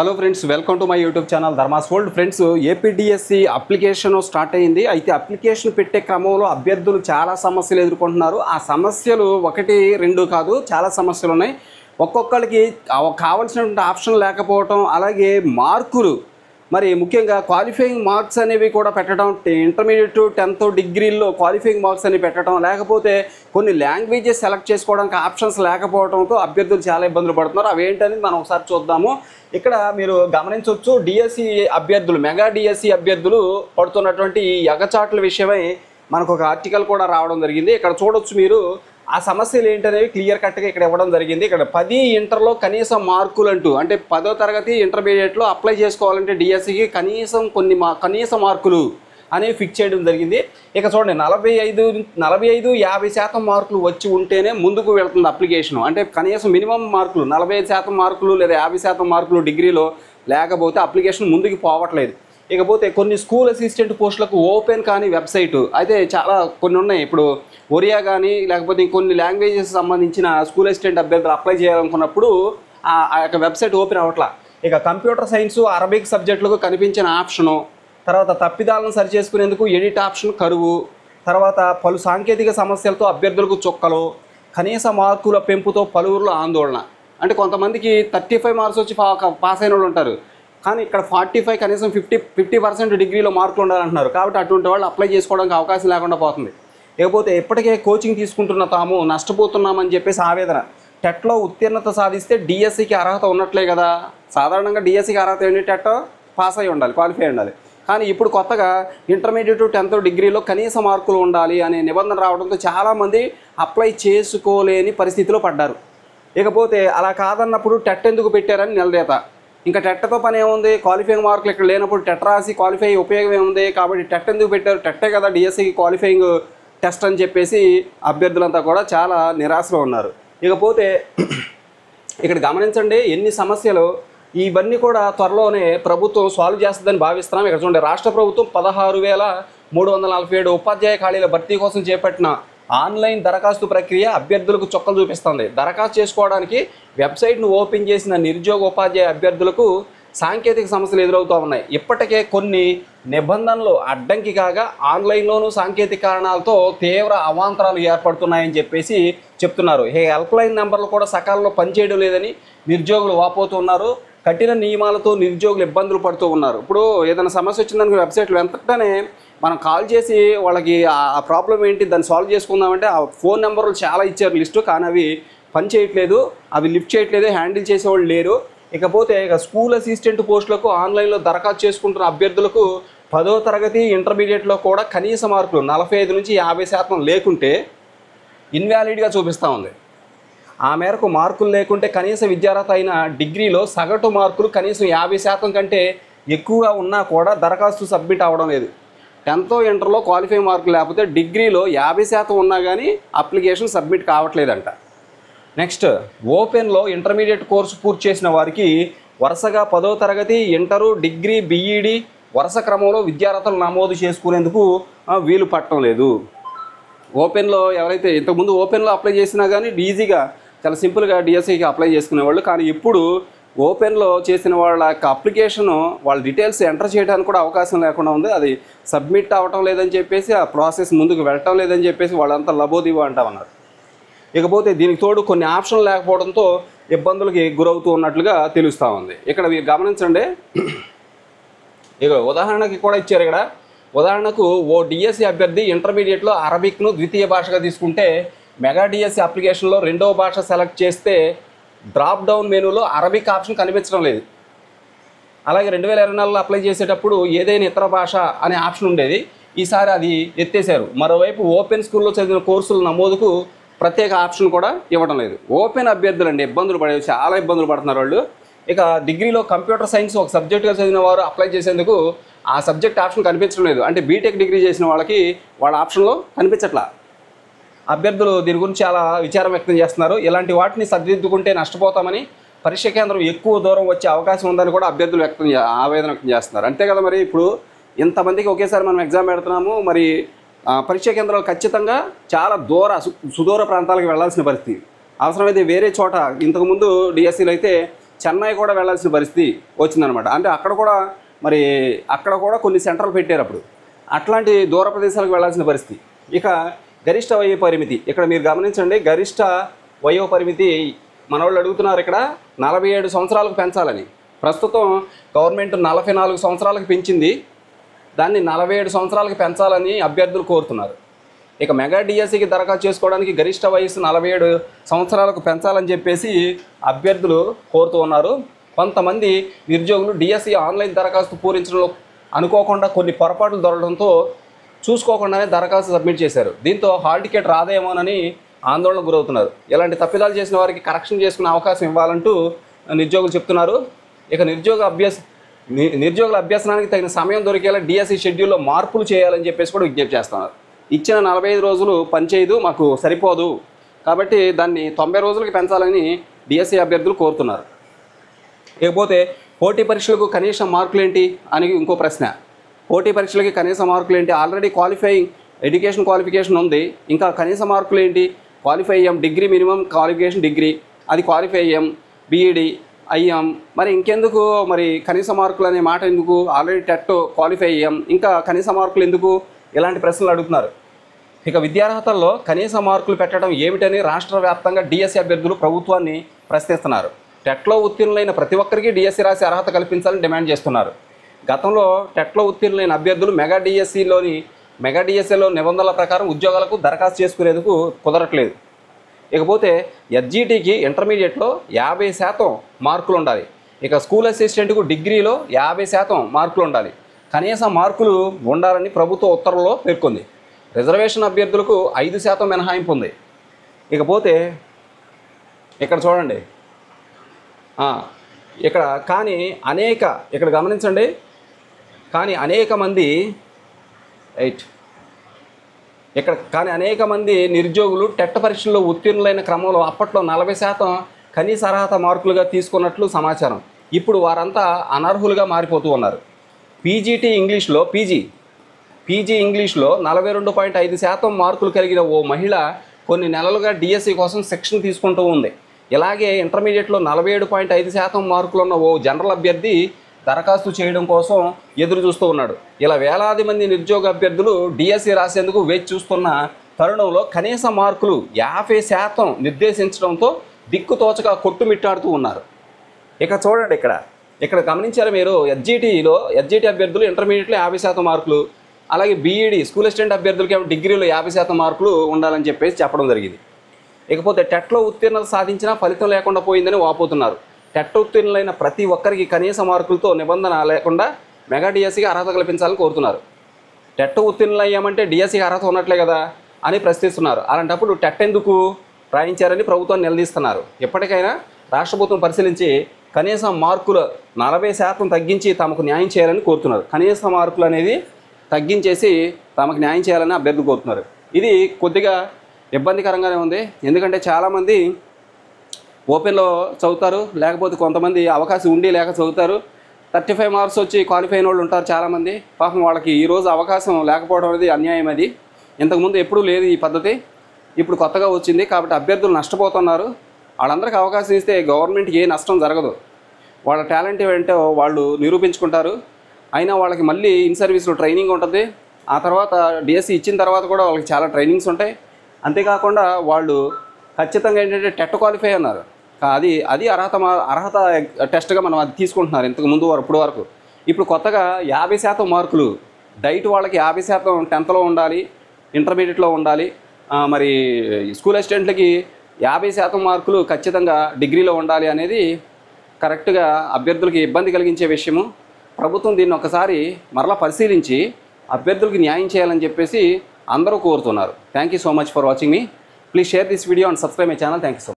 Hello friends, welcome to my YouTube channel Dharma's world. Friends, APDSC application start అయింది. అయితే application పెట్టే క్రమంలో అభ్యర్థులు చాలా సమస్యలు ఎదుర్కొంటున్నారు. ఆ సమస్యలు ఒకటి రెండు కాదు, చాలా సమస్యలు ఉన్నాయి. ఒక్కొక్కరికి కావాల్సినటువంటి ఆప్షన్ లేకపోవటం, అలాగే మార్కులు మరి ముఖ్యంగా క్వాలిఫైయింగ్ మార్క్స్ అనేవి కూడా పెట్టడం, ఇంటర్మీడియట్ 10th డిగ్రీల్లో క్వాలిఫైయింగ్ మార్క్స్ అనేవి పెట్టడం, లేకపోతే కొన్ని లాంగ్వేజెస్ సెలెక్ట్ చేసుకోవడానికి ఆప్షన్స్ లేకపోవడంతో అభ్యర్థులు చాలా ఇబ్బందులు పడుతున్నారు. అవి ఏంటనేది మనం ఒకసారి చూద్దాము. ఇక్కడ మీరు గమనించవచ్చు, డిఎస్సి అభ్యర్థులు, మెగా డిఎస్సి అభ్యర్థులు పడుతున్నటువంటి ఈ ఎగచాట్ల విషయమై మనకు ఒక ఆర్టికల్ కూడా రావడం జరిగింది. ఇక్కడ చూడొచ్చు మీరు ఆ సమస్యలు ఏంటనేవి క్లియర్ కట్గా ఇక్కడ ఇవ్వడం జరిగింది. ఇక్కడ 10 ఇంటర్లో కనీసం మార్కులు అంటూ, అంటే 10వ తరగతి ఇంటర్మీడియట్లో అప్లై చేసుకోవాలంటే డిఎస్సికి కనీసం కనీస మార్కులు అనేవి ఫిక్స్ చేయడం జరిగింది. ఇక చూడండి, 45-50% మార్కులు వచ్చి ఉంటేనే ముందుకు వెళ్తుంది అప్లికేషన్. అంటే కనీసం మినిమం మార్కులు 45% మార్కులు లేదా 50% మార్కులు డిగ్రీలో లేకపోతే అప్లికేషన్ ముందుకు పోవట్లేదు. ఇకపోతే కొన్ని స్కూల్ అసిస్టెంట్ పోస్టులకు ఓపెన్ కానీ వెబ్సైట్ అయితే చాలా కొన్ని ఉన్నాయి. ఇప్పుడు ఒరియా కానీ లేకపోతే ఇంకొన్ని లాంగ్వేజెస్ సంబంధించిన స్కూల్ అసిస్టెంట్ అభ్యర్థులు అప్లై చేయాలనుకున్నప్పుడు ఆ యొక్క వెబ్సైట్ ఓపెన్ అవ్వట్లా. ఇక కంప్యూటర్ సైన్స్, అరబిక్ సబ్జెక్టులకు కనిపించిన ఆప్షను, తర్వాత తప్పిదాలను సరిచేసుకునేందుకు ఎడిట్ ఆప్షన్ కరువు, తర్వాత పలు సాంకేతిక సమస్యలతో అభ్యర్థులకు చుక్కలు, కనీస మార్కుల పెంపుతో పలువురులో ఆందోళన. అంటే కొంతమందికి 35 మార్క్స్ వచ్చి పాస్ అయిన వాళ్ళు ఉంటారు, కానీ ఇక్కడ 45 కనీసం 50% డిగ్రీలో మార్కులు ఉండాలంటున్నారు. కాబట్టి అటువంటి వాళ్ళు అప్లై చేసుకోవడానికి అవకాశం లేకుండా పోతుంది. ఇకపోతే ఇప్పటికే కోచింగ్ తీసుకుంటున్న తాము నష్టపోతున్నామని చెప్పేసి ఆవేదన. టెట్లో ఉత్తీర్ణత సాధిస్తే డిఎస్సికి అర్హత ఉన్నట్లే కదా. సాధారణంగా డిఎస్సికి అర్హత ఏంటి? టెట్ పాస్ అయి ఉండాలి, క్వాలిఫై ఉండాలి. కానీ ఇప్పుడు కొత్తగా ఇంటర్మీడియట్ 10th డిగ్రీలో కనీస మార్కులు ఉండాలి అనే నిబంధన రావడంతో చాలామంది అప్లై చేసుకోలేని పరిస్థితిలో పడ్డారు. ఇకపోతే అలా కాదన్నప్పుడు టెట్ ఎందుకు పెట్టారని నిలదీత. ఇంకా టెట్తో పని ఏముంది? క్వాలిఫైయింగ్ మార్కులు ఇక్కడ లేనప్పుడు టెట్ రాసి క్వాలిఫై ఉపయోగం ఏముంది? కాబట్టి టెట్ ఎందుకు పెట్టారు? టెట్టే కదా డిఎస్సికి క్వాలిఫైయింగ్ టెస్ట్ అని చెప్పేసి అభ్యర్థులంతా కూడా చాలా నిరాశలో ఉన్నారు. ఇకపోతే ఇక్కడ గమనించండి ఎన్ని సమస్యలు. ఇవన్నీ కూడా త్వరలోనే ప్రభుత్వం సాల్వ్ చేస్తుందని భావిస్తున్నాం. ఇక్కడ చూడండి, రాష్ట్ర ప్రభుత్వం 16,347 ఉపాధ్యాయ ఖాళీల భర్తీ కోసం చేపట్టిన ఆన్లైన్ దరఖాస్తు ప్రక్రియ అభ్యర్థులకు చుక్కలు చూపిస్తుంది. దరఖాస్తు చేసుకోవడానికి వెబ్సైట్ను ఓపెన్ చేసిన నిరుద్యోగ ఉపాధ్యాయ అభ్యర్థులకు సాంకేతిక సమస్యలు ఎదురవుతూ ఉన్నాయి. ఇప్పటికే కొన్ని నిబంధనలు అడ్డంకి కాగా ఆన్లైన్లోనూ సాంకేతిక కారణాలతో తీవ్ర అవాంతరాలు ఏర్పడుతున్నాయని చెప్పేసి చెప్తున్నారు. హెల్ప్ లైన్ నెంబర్లు కూడా సకాలంలో పనిచేయడం లేదని నిరుద్యోగులు వాపోతున్నారు. కఠిన నియమాలతో నిరుద్యోగులు ఇబ్బందులు పడుతూ ఉన్నారు. ఇప్పుడు ఏదైనా సమస్య వచ్చిందనుకో వెబ్సైట్లో వెంటనే మనం కాల్ చేసి వాళ్ళకి ఆ ప్రాబ్లం ఏంటి దాన్ని సాల్వ్ చేసుకుందామంటే ఆ ఫోన్ నెంబర్లు చాలా ఇచ్చారు లిస్టు, కానీ అవి పని చేయట్లేదు, అవి లిఫ్ట్ చేయట్లేదు, హ్యాండిల్ చేసేవాళ్ళు లేరు. ఇకపోతే స్కూల్ అసిస్టెంట్ పోస్టులకు ఆన్లైన్లో దరఖాస్తు చేసుకుంటున్న అభ్యర్థులకు 10వ తరగతి ఇంటర్మీడియట్లో కూడా కనీస మార్కులు 45-50% లేకుంటే ఇన్వాలిడ్గా చూపిస్తూ ఉంది. ఆ మేరకు మార్కులు లేకుంటే కనీస విద్యార్హత అయిన డిగ్రీలో సగటు మార్కులు కనీసం 50% కంటే ఎక్కువగా ఉన్నా కూడా దరఖాస్తు సబ్మిట్ అవ్వడం లేదు. 10th ఇంటర్లో క్వాలిఫై మార్కులు లేకపోతే డిగ్రీలో 50% ఉన్నా కానీ అప్లికేషన్ సబ్మిట్ కావట్లేదంట. నెక్స్ట్, ఓపెన్లో ఇంటర్మీడియట్ కోర్సు పూర్తి చేసిన వారికి వరుసగా 10వ తరగతి, ఇంటరు, డిగ్రీ, బీఈడి వరుస క్రమంలో విద్యార్హతలు నమోదు చేసుకునేందుకు వీలు పట్టడం లేదు. ఓపెన్లో ఎవరైతే ఇంతకుముందు ఓపెన్లో అప్లై చేసినా కానీ ఈజీగా చాలా సింపుల్గా డిఎస్సికి అప్లై చేసుకునేవాళ్ళు, కానీ ఇప్పుడు ఓపెన్లో చేసిన వాళ్ళ యొక్క అప్లికేషను వాళ్ళ డీటెయిల్స్ ఎంటర్ చేయడానికి కూడా అవకాశం లేకుండా ఉంది. అది సబ్మిట్ అవ్వటం లేదని చెప్పేసి, ఆ ప్రాసెస్ ముందుకు వెళ్ళటం లేదని చెప్పేసి వాళ్ళంతా లబోదిబో అంటామన్నారు. ఇకపోతే దీనికి తోడు కొన్ని ఆప్షన్లు లేకపోవడంతో ఇబ్బందులకి గురవుతూ ఉన్నట్లుగా తెలుస్తూ ఉంది. ఇక్కడ మీరు గమనించండి, ఇక ఉదాహరణకి కూడా ఇచ్చారు. ఇక్కడ ఉదాహరణకు ఓ డిఎస్సి అభ్యర్థి ఇంటర్మీడియట్లో అరబిక్ను ద్వితీయ భాషగా తీసుకుంటే మెగా డిఎస్సి అప్లికేషన్లో 2వ భాష సెలెక్ట్ చేస్తే డ్రాప్ డౌన్ మెనూలో అరబిక్ ఆప్షన్ కనిపించడం లేదు. అలాగే 2024లో అప్లై చేసేటప్పుడు ఏదైనా ఇతర భాష అనే ఆప్షన్ ఉండేది, ఈసారి అది ఎత్తేసారు. మరోవైపు ఓపెన్ స్కూల్లో చదివిన కోర్సుల నమోదుకు ప్రత్యేక ఆప్షన్ కూడా ఇవ్వడం లేదు. ఓపెన్ అభ్యర్థులు అండి చాలా ఇబ్బందులు పడుతున్నారు వాళ్ళు. ఇక డిగ్రీలో కంప్యూటర్ సైన్స్ ఒక సబ్జెక్టుగా చదివిన వారు అప్లై చేసేందుకు ఆ సబ్జెక్ట్ ఆప్షన్ కనిపించడం లేదు. అంటే బీటెక్ డిగ్రీ చేసిన వాళ్ళకి వాళ్ళ ఆప్షన్లో కనిపించట్లా. అభ్యర్థులు దీని గురించి చాలా విచారం వ్యక్తం చేస్తున్నారు. ఇలాంటి వాటిని సరిదిద్దుకుంటే నష్టపోతామని, పరీక్ష కేంద్రం ఎక్కువ దూరం వచ్చే అవకాశం ఉందని కూడా అభ్యర్థులు ఆవేదన వ్యక్తం చేస్తున్నారు. అంతే కదా, మరి ఇప్పుడు ఇంతమందికి ఒకేసారి మనం ఎగ్జామ్ పెడుతున్నాము, మరి పరీక్ష కేంద్రాలు ఖచ్చితంగా చాలా సుదూర ప్రాంతాలకు వెళ్లాల్సిన పరిస్థితి. అవసరమైతే వేరే చోట, ఇంతకుముందు డిఎస్సిలో అయితే చెన్నై కూడా వెళ్ళాల్సిన పరిస్థితి వచ్చిందనమాట. అంటే అక్కడ కూడా కొన్ని సెంటర్లు పెట్టారు అప్పుడు. అట్లాంటి దూర ప్రదేశాలకు వెళ్ళాల్సిన పరిస్థితి. ఇక గరిష్ట వయో పరిమితి ఇక్కడ మీరు గమనించండి. గరిష్ట వయో పరిమితి మనోళ్ళు అడుగుతున్నారు ఇక్కడ 47 సంవత్సరాలకు పెంచాలని. ప్రస్తుతం గవర్నమెంట్ 44 సంవత్సరాలకు పెంచింది. దాన్ని 47 సంవత్సరాలకు పెంచాలని అభ్యర్థులు కోరుతున్నారు. ఇక మెగా డిఎస్సికి దరఖాస్తు చేసుకోవడానికి గరిష్ట వయసు 47 సంవత్సరాలకు పెంచాలని చెప్పేసి అభ్యర్థులు కోరుతూ ఉన్నారు. కొంతమంది నిరుద్యోగులు డిఎస్సి ఆన్లైన్ దరఖాస్తు పూరించడంలో అనుకోకుండా కొన్ని పొరపాట్లు దొరకడంతో చూసుకోకుండానే దరఖాస్తు సబ్మిట్ చేశారు. దీంతో హాల్ టికెట్ రాదేమోనని ఆందోళనకు గురవుతున్నారు. ఇలాంటి తప్పిదాలు చేసిన వారికి కరెక్షన్ చేసుకునే అవకాశం ఇవ్వాలంటూ నిరుద్యోగులు చెప్తున్నారు. ఇక నిరుద్యోగుల అభ్యసనానికి తగిన సమయం దొరికేలా డిఎస్సి షెడ్యూల్లో మార్పులు చేయాలని చెప్పేసి కూడా విజ్ఞప్తి చేస్తున్నారు. ఇచ్చిన 45 రోజులు పనిచేయదు, మాకు సరిపోదు, కాబట్టి దాన్ని 90 రోజులకి పెంచాలని డిఎస్సి అభ్యర్థులు కోరుతున్నారు. ఇకపోతే పోటీ పరీక్షలకు కనీస మార్కులు ఏంటి అని ఇంకో ప్రశ్న. పోటీ పరీక్షలకి కనీస మార్కులు ఏంటి? ఆల్రెడీ ఎడ్యుకేషన్ క్వాలిఫికేషన్ ఉంది, ఇంకా కనీస మార్కులు ఏంటి? క్వాలిఫై అయ్యాం, డిగ్రీ మినిమం క్వాలిఫికేషన్ డిగ్రీ, అది క్వాలిఫై అయ్యాం, బీఈడి అయ్యాం, మరి ఇంకెందుకు మరి కనీస మార్కులు అనే మాట ఎందుకు? ఆల్రెడీ టెట్ క్వాలిఫై అయ్యాం, ఇంకా కనీస మార్కులు ఎందుకు? ఇలాంటి ప్రశ్నలు అడుగుతున్నారు. ఇక విద్యార్హతల్లో కనీస మార్కులు పెట్టడం ఏమిటని రాష్ట్ర వ్యాప్తంగా డిఎస్సి అభ్యర్థులు ప్రభుత్వాన్ని ప్రశ్నిస్తున్నారు. టెట్లో ఉత్తీర్ణులైన ప్రతి ఒక్కరికి డిఎస్సి రాసి అర్హత కల్పించాలని డిమాండ్ చేస్తున్నారు. గతంలో టెట్లో ఉత్తీర్ణులైన అభ్యర్థులు మెగా డిఎస్సిలో నిబంధనల ప్రకారం ఉద్యోగాలకు దరఖాస్తు చేసుకునేందుకు కుదరట్లేదు. ఇకపోతే ఎస్జిటికి ఇంటర్మీడియట్లో 50% మార్కులు ఉండాలి. ఇక స్కూల్ అసిస్టెంట్కు డిగ్రీలో 50% మార్కులు ఉండాలి. కనీస మార్కులు ఉండాలని ప్రభుత్వ ఉత్తర్వుల్లో పేర్కొంది. రిజర్వేషన్ అభ్యర్థులకు 5% మినహాయింపు ఉంది. ఇకపోతే ఇక్కడ చూడండి, ఇక్కడ గమనించండి, కానీ అనేక మంది నిరుద్యోగులు టెట్ పరీక్షల్లో ఉత్తీర్ణులైన క్రమంలో అప్పట్లో 40% కనీస అర్హత మార్కులుగా తీసుకున్నట్లు సమాచారం. ఇప్పుడు వారంతా అనర్హులుగా మారిపోతూ ఉన్నారు. పీజీ ఇంగ్లీష్లో 42.5% మార్కులు కలిగిన ఓ మహిళ కొన్ని నెలలుగా డిఎస్సి కోసం శిక్షణ తీసుకుంటూ ఉంది. ఇలాగే ఇంటర్మీడియట్లో 47.5% మార్కులున్న ఓ జనరల్ అభ్యర్థి దరఖాస్తు చేయడం కోసం ఎదురు చూస్తూ ఉన్నాడు. ఇలా వేలాది మంది నిరుద్యోగ అభ్యర్థులు డిఎస్సి రాసేందుకు వేచి చూస్తున్న తరుణంలో కనీస మార్కులు 50% నిర్దేశించడంతో దిక్కుతోచక కొట్టుమిట్టాడుతూ ఉన్నారు. ఇక చూడండి, ఇక్కడ గమనించారు మీరు, ఎస్జిటి అభ్యర్థులు ఇంటర్మీడియట్లో 50% మార్కులు, అలాగే బీఈడి స్కూల్ అసిస్టెంట్ అభ్యర్థులకి డిగ్రీలో 50% మార్కులు ఉండాలని చెప్పేసి చెప్పడం జరిగింది. ఇకపోతే టెట్లో ఉత్తీర్ణత సాధించినా ఫలితం లేకుండా పోయిందని వాపోతున్నారు. టెట్ ఉత్తీర్ణులైన ప్రతి ఒక్కరికి కనీస మార్కులతో నిబంధన లేకుండా మెగా డిఎస్సికి అర్హత కల్పించాలని కోరుతున్నారు. టెట్ ఉత్తీర్ణులు అయ్యామంటే డిఎస్సికి అర్హత ఉన్నట్లే కదా అని ప్రశ్నిస్తున్నారు. అలాంటప్పుడు టెట్ ఎందుకు రాయించారని ప్రభుత్వాన్ని నిలదీస్తున్నారు. ఎప్పటికైనా రాష్ట్ర ప్రభుత్వం పరిశీలించి కనీస మార్కులు 40% తగ్గించి తమకు న్యాయం చేయాలని కోరుతున్నారు. కనీస మార్కులు అనేది తగ్గించేసి తమకు న్యాయం చేయాలని అభ్యర్థులు కోరుతున్నారు. ఇది కొద్దిగా ఇబ్బందికరంగానే ఉంది. ఎందుకంటే చాలామంది ఓపెన్లో చదువుతారు, లేకపోతే కొంతమంది అవకాశం ఉండి లేక చదువుతారు. 35 మార్క్స్ వచ్చి క్వాలిఫై అయిన వాళ్ళు ఉంటారు చాలామంది. పాపం వాళ్ళకి ఈరోజు అవకాశం లేకపోవడం అనేది అన్యాయం. అది ఇంతకుముందు ఎప్పుడూ లేదు ఈ పద్ధతి, ఇప్పుడు కొత్తగా వచ్చింది కాబట్టి అభ్యర్థులు నష్టపోతున్నారు. వాళ్ళందరికీ అవకాశం ఇస్తే గవర్నమెంట్కి ఏ నష్టం జరగదు. వాళ్ళ టాలెంట్ ఏంటో వాళ్ళు నిరూపించుకుంటారు. అయినా వాళ్ళకి మళ్ళీ ఇన్ సర్వీస్లో ట్రైనింగ్ ఉంటుంది. ఆ తర్వాత డిఎస్సి ఇచ్చిన తర్వాత కూడా వాళ్ళకి చాలా ట్రైనింగ్స్ ఉంటాయి. అంతేకాకుండా వాళ్ళు ఖచ్చితంగా ఏంటంటే టెట్ క్వాలిఫై అన్నారు, అది అర్హత టెస్ట్గా మనం అది తీసుకుంటున్నారు ఇంతకు వరకు. ఇప్పుడు కొత్తగా 50% మార్కులు డైట్ వాళ్ళకి 50% 10th ఉండాలి, ఇంటర్మీడియట్లో ఉండాలి. మరి స్కూల్ అసిస్టెంట్లకి 50% మార్కులు ఖచ్చితంగా డిగ్రీలో ఉండాలి అనేది కరెక్ట్గా అభ్యర్థులకి ఇబ్బంది కలిగించే విషయము. ప్రభుత్వం దీన్ని ఒకసారి మరలా పరిశీలించి అభ్యర్థులకి న్యాయం చేయాలని చెప్పేసి అందరూ కోరుతున్నారు. Thank you so much for watching me. Please share this video and subscribe my channel. Thank you so much.